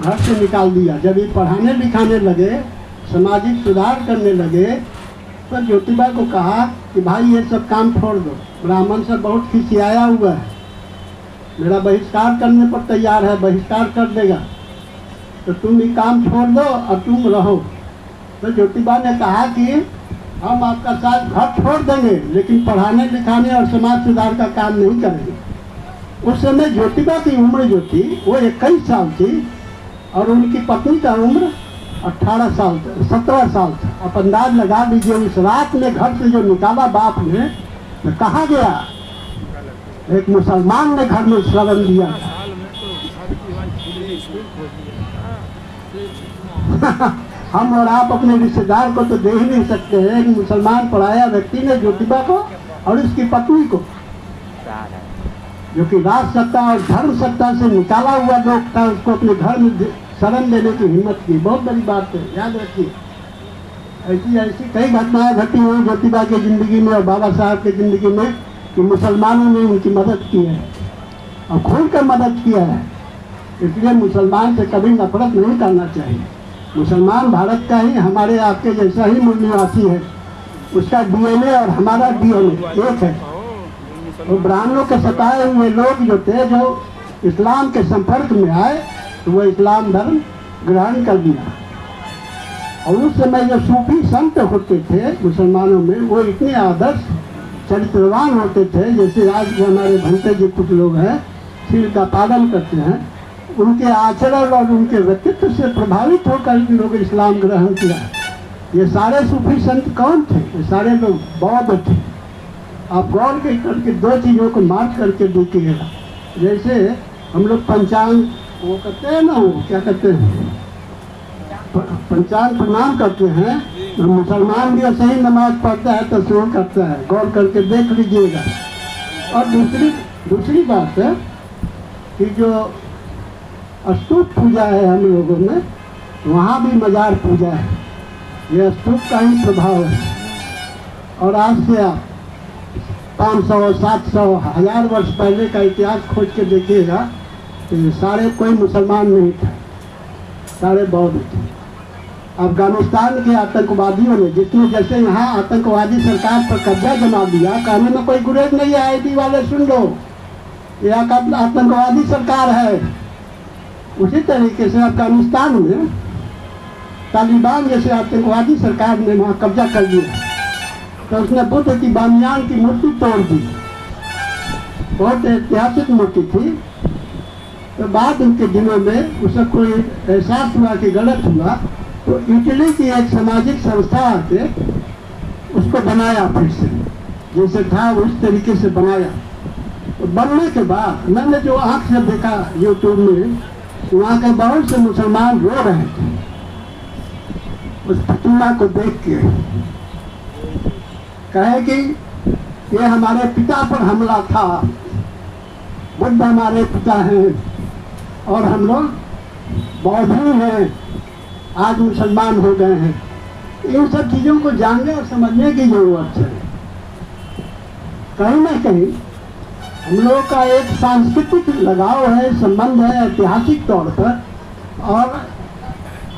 घर से निकाल दिया। जब ये पढ़ाने लिखाने लगे, सामाजिक सुधार करने लगे, तो ज्योतिबा को कहा कि भाई ये सब काम छोड़ दो, ब्राह्मण सब बहुत खिसियाया हुआ है, मेरा बहिष्कार करने पर तैयार है, बहिष्कार कर देगा, तो तुम ये काम छोड़ दो और तुम रहो। तो ज्योतिबा ने कहा कि हम आपका साथ घर छोड़ देंगे, लेकिन पढ़ाने लिखाने और समाज सुधार का काम नहीं करेंगे। उस समय ज्योतिबा की उम्र जो थी वो 21 साल थी और उनकी पत्नी का उम्र 17 साल था। आप अंदाज लगा लीजिए, उस रात में घर से जो निकाला बाप ने, तो कहा गया एक मुसलमान ने घर में शरण दिया हम और आप अपने रिश्तेदार को तो दे ही नहीं सकते हैं। एक मुसलमान पढ़ाया व्यक्ति ने ज्योतिबा को और उसकी पत्नी को, जो कि राज सत्ता और धर्म सत्ता से निकाला हुआ लोग था, उसको अपने घर में शरण देने की हिम्मत की। बहुत बड़ी बात है, याद रखिए। ऐसी कई घटनाएं घटी हुई ज्योतिबा की जिंदगी में और बाबा साहब की जिंदगी में कि मुसलमानों ने उनकी मदद की है और खुलकर मदद किया है। इसलिए मुसलमान से कभी नफरत नहीं करना चाहिए। मुसलमान भारत का ही, हमारे आपके जैसा ही मूल निवासी है। उसका डीएनए और हमारा डीएनए एक है। और ब्राह्मणों के सताए हुए लोग जो थे, जो इस्लाम के संपर्क में आए, तो वो इस्लाम धर्म ग्रहण कर दिया। और उस समय जो सूफी संत होते थे मुसलमानों में, वो इतने आदर्श चरित्रवान होते थे, जैसे आज के हमारे भंते जी कुछ लोग हैं, शील का पालन करते हैं, उनके आचरण और उनके व्यक्तित्व से प्रभावित होकर लोग इस्लाम ग्रहण किया। ये सारे सूफी संत कौन थे? ये सारे लोग बौद्ध थे। आप गौर करके दो चीज़ों को मार्क करके देखिएगा। जैसे हम लोग पंचांग वो करते हैं ना, वो क्या करते हैं, पंचांग प्रणाम करते हैं, मुसलमान भी ऐसे ही नमाज पढ़ता है, तस्वीर करता है, गौर करके देख लीजिएगा। और दूसरी बात है कि जो स्तूप पूजा है हम लोगों में, वहाँ भी मजार पूजा है। ये स्तूप का ही प्रभाव है। और आज से आप 500, 700, 1000 वर्ष पहले का इतिहास खोज के देखिएगा, तो सारे कोई मुसलमान नहीं था, सारे बौद्ध थे। अफगानिस्तान के आतंकवादियों ने, जिसने जैसे यहाँ आतंकवादी सरकार पर कब्जा जमा दिया, कहने में कोई गुरेज नहीं है, आईटी वाले सुन लो, यह आतंकवादी सरकार है। उसी तरीके से अफगानिस्तान में तालिबान जैसे आतंकवादी सरकार ने वहाँ कब्जा कर दिया, तो उसने बुद्ध की बामियान की मूर्ति तोड़ दी। बहुत ऐतिहासिक मूर्ति थी। तो बाद उनके दिनों में उसे कोई एहसास हुआ कि गलत हुआ, तो इटली की एक सामाजिक संस्था आके उसको बनाया, फिर से जैसे था उस तरीके से बनाया। तो बनने के बाद मैंने जो आँख से देखा यूट्यूब में, वहाँ के बहुत से मुसलमान रो रहे थे उस प्रतिमा को देख के। कहे कि ये हमारे पिता पर हमला था, बुद्ध हमारे पिता हैं और हम लोग बौद्ध हैं, आज मुसलमान हो गए हैं। इन सब चीज़ों को जानने और समझने की जरूरत है। कहीं ना कहीं हम लोगों का एक सांस्कृतिक लगाव है, संबंध है ऐतिहासिक तौर पर और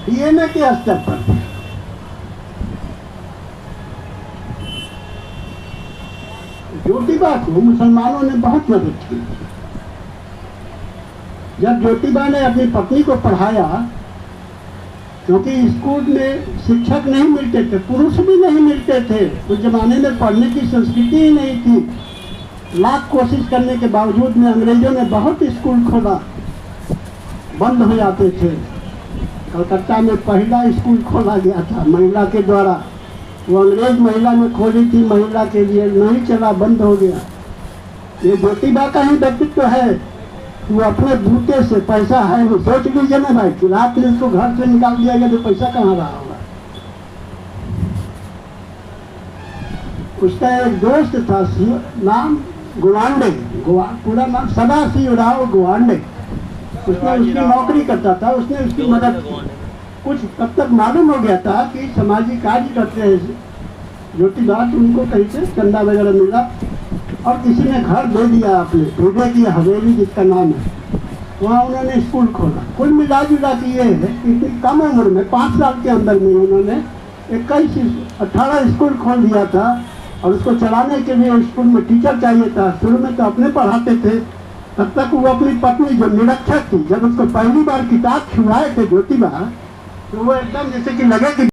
डीएनए के स्तर पर। ज्योतिबा को मुसलमानों ने बहुत मदद की। जब ज्योतिबा ने अपनी पत्नी को पढ़ाया, क्योंकि स्कूल में शिक्षक नहीं मिलते थे, पुरुष भी नहीं मिलते थे, उस जमाने में पढ़ने की संस्कृति ही नहीं थी। लाख कोशिश करने के बावजूद में अंग्रेजों ने बहुत स्कूल खोला, बंद हो जाते थे। कलकत्ता में पहला स्कूल खोला गया था महिला के द्वारा, वो अंग्रेज महिला ने खोली थी महिला के लिए, नहीं चला, बंद हो गया। ये ज्योतिबा का ही व्यक्तित्व है। वो अपने बूते से, पैसा है, वो सोच लीजिए ना भाई कि रात में उसको घर से निकाल दिया गया तो पैसा कहाँ रहा होगा। उसका एक दोस्त था, नाम गुवांडे, पूरा नाम सदाशिवराव गुवांडे। उसने उसकी नौकरी करता था, उसने उसकी मदद की। कुछ तब तक मालूम हो गया था कि सामाजिक कार्य करते हैं ज्योतिबा, उनको कहीं से चंदा वगैरह मिला और किसी ने घर दे दिया अपने, भूडे की हवेली जिसका नाम है, वहाँ उन्होंने स्कूल खोला। कुल मिला जुला के ये है कि इतनी कम उम्र में 5 साल के अंदर में उन्होंने 18 स्कूल खोल दिया था। और उसको चलाने के लिए स्कूल में टीचर चाहिए था। शुरू में तो अपने पढ़ाते थे, तब तक वो अपनी पत्नी जो निरक्षर थी, जब उसको पहली बार किताब छुआए थे ज्योतिबा, तो वो एकदम जैसे कि लगे कि